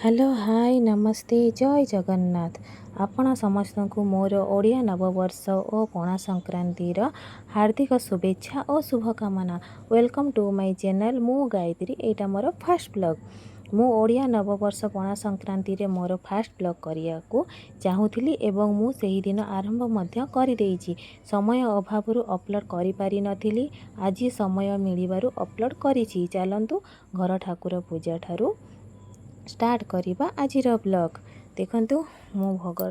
Hello hi नमस्ते जय जगन्नाथ आपण समस्त को मोर ओडिया नववर्ष और पणा संक्रांतिर हार्दिक शुभेच्छा और शुभकामना। वेलकम टू माय चैनल मु गायत्री। एटा मोर फास्ट ब्लॉग। मु ओडिया नववर्ष पणा संक्रांति रे मोर फास्ट ब्लॉग करिया को चाहूथिली एवं मु सही दिन आरंभ मध्य करि देइछि। समय अभाव अपलोड करि पारि नथिली। आज समय मिलिबारु अपलोड करिछि। चलंतु घर ठाकुर पूजा ठारू स्टार्ट करिबा आजिर ब्लॉग। देखंतु मु भोग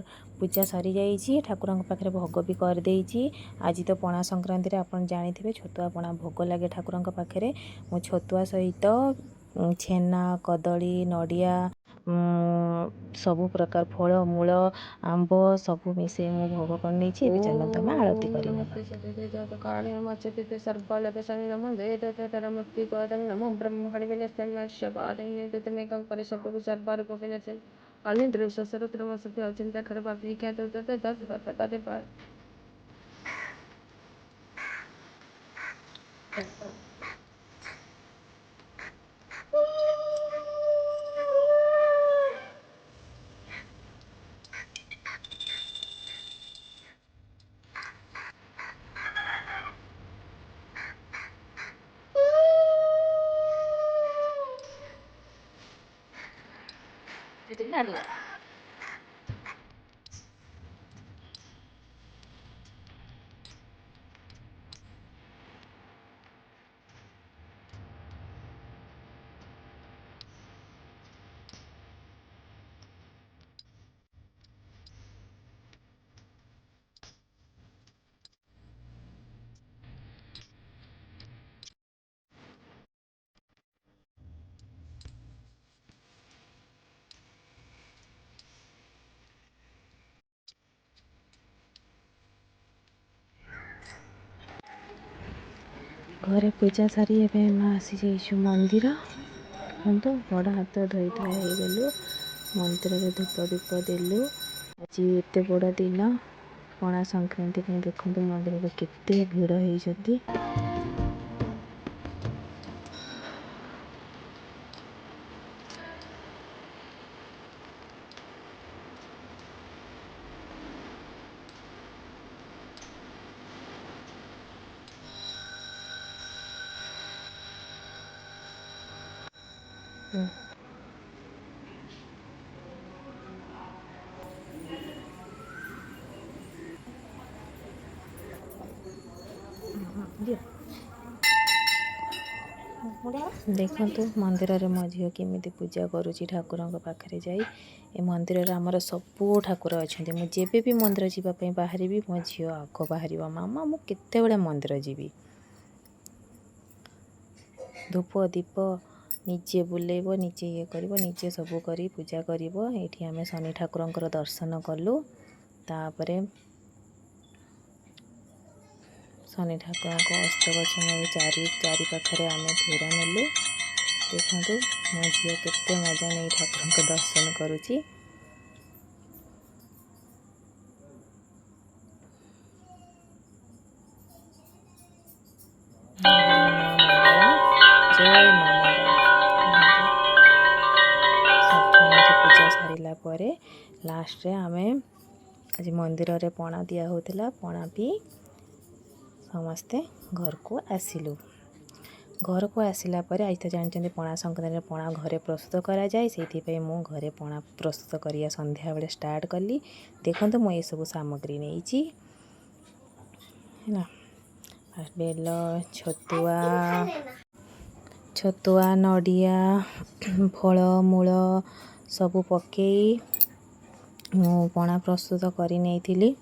पूजा सरी जाइछि, ठाकुरन पाखरे भोग भी कर देइछि। आज तो पणा संक्रांति रे आपण जानिथिबे छतुआ पणा भोग लागे ठाकुरन पाखरे। मु छतुआ सहित छेना कदली नडिया सबु प्रकार फल मूल आंब सबु मिसे मु भोग कर नेछि। एबे चलंतु हम आरती करिबा। घरे पूजा सारी एवं आसी जाइछु मंदिर। तो बड़ हाथ धोई धुआ गलु मंदिर में धूप दीप देलु। आज एत बड़ दिन पणा संक्रांति देखु मंदिर में केते भिड़ होती। देखंतु मंदिर रे मो झियो केमिति पूजा करुची ठाकुरंक पाखरे जाई। ए मंदिर रे हमर सबु ठाकुर अछंती। मु जेबे भी मंदिर जीवा पई बाहरिबी मो झियो आगो बाहरिबा मामा मु केते बेले मंदिर जीवी। धूप दीप निजे बुलेइबो निजे ये करिबो निजे सबु करी पूजा करिबो। एठी हमें शनि ठाकुरंकर दर्शन कलु। तापरे शनि ठाकुर अष्टवचन चारि पाखरे आम फेरा नेलु। देखु मो झील केते मजा नहीं ठाकुर को दर्शन करुची। जय मां मंगला। पूजा सारिला परे लास्ट रे आमे आज मंदिर रे पणा दिया होतिला। पणा पी समस्ते घर को आसिलु। घर को आसिला परे आज तो जानते पणा संक्रांति पणा घरे प्रस्तुत करा जाए। से मु घरे पणा प्रस्तुत करिया संध्या बेले स्टार्ट कली। देखो मु ये सब सामग्री नहीं बेल छतुआ नडिया फल मूल सबू पकई मु पणा प्रस्तुत करी नहीं थी।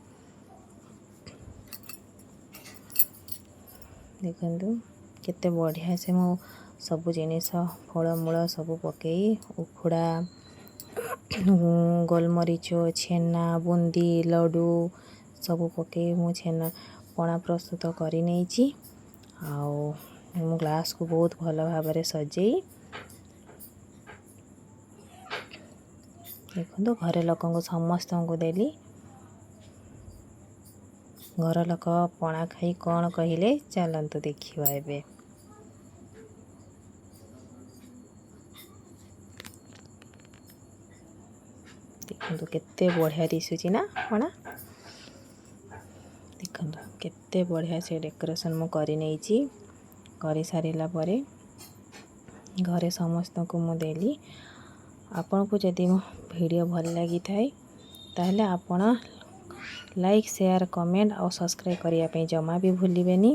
देखु केते बढ़िया से मु सबु जिनिस फल मूल सबू पकई उखुड़ा गोलमरीच छेना बुंदी लड्डू सबू पकई मु छेना पणा प्रस्तुत करी नहीं। आउ मु ग्लास को बहुत भल भाव सजई देखो घरे लोक समस्त को देली। घर लोक पणा खाई कौन कहले चलतु देखिए एबे। ଦେଖନ୍ତୁ କେତେ ବଢ଼ିଆ ଦିଶୁଛି ନା ଆପଣ ଦେଖନ୍ତୁ କେତେ ବଢ଼ିଆ ସେ ଡେକୋରେସନ୍ ମୁଁ କରି ନେଇଛି। କରିସାରିଲା ପରେ ଘରେ ସମସ୍ତଙ୍କୁ ମୁଁ ଦେଲି। ଆପଣଙ୍କୁ ଯଦି ମୋ ଭିଡ଼ିଓ ଭଲ ଲାଗିଥାଏ ତାହେଲେ ଆପଣ ଲାଇକ୍ ସେୟାର କମେଣ୍ଟ ଆଉ ସବସ୍କ୍ରାଇବ୍ କରିବା ପାଇଁ ଜମା ବି ଭୁଲିବେନି।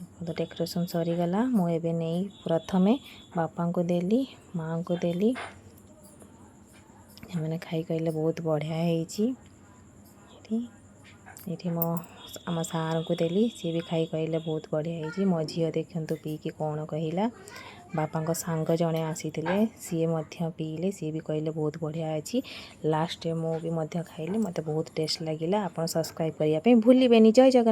ଦେଖନ୍ତୁ ଡେକୋରେସନ୍ ସରିଗଲା। ମୁଁ ଏବେ ନେଇ ପ୍ରଥମେ ବାପାଙ୍କୁ ଦେଲି, ମାଆଙ୍କୁ ଦେଲି। ସେମାନେ ଖାଇ କହିଲେ ବହୁତ ବଢ଼ିଆ ହେଇଛି। ଏଠି ମୋ ଆମ ସାର୍ଙ୍କୁ ଦେଲି, ସିଏ ବି ଖାଇ କହିଲେ ବହୁତ ବଢ଼ିଆ ହେଇଛି। ମୋ ଝିଅ ଦେଖନ୍ତୁ ପିଇକି କ'ଣ କହିଲା। ବାପାଙ୍କ ସାଙ୍ଗ ଜଣେ ଆସିଥିଲେ, ସିଏ ମଧ୍ୟ ପିଇଲେ, ସିଏ ବି କହିଲେ ବହୁତ ବଢ଼ିଆ ଅଛି। ଲାଷ୍ଟରେ ମୁଁ ବି ମଧ୍ୟ ଖାଇଲି, ମୋତେ ବହୁତ ଟେଷ୍ଟ ଲାଗିଲା। ଆପଣ ସବସ୍କ୍ରାଇବ୍ କରିବା ପାଇଁ ଭୁଲିବେନି। ଜୟ ଜଗନ୍ନାଥ।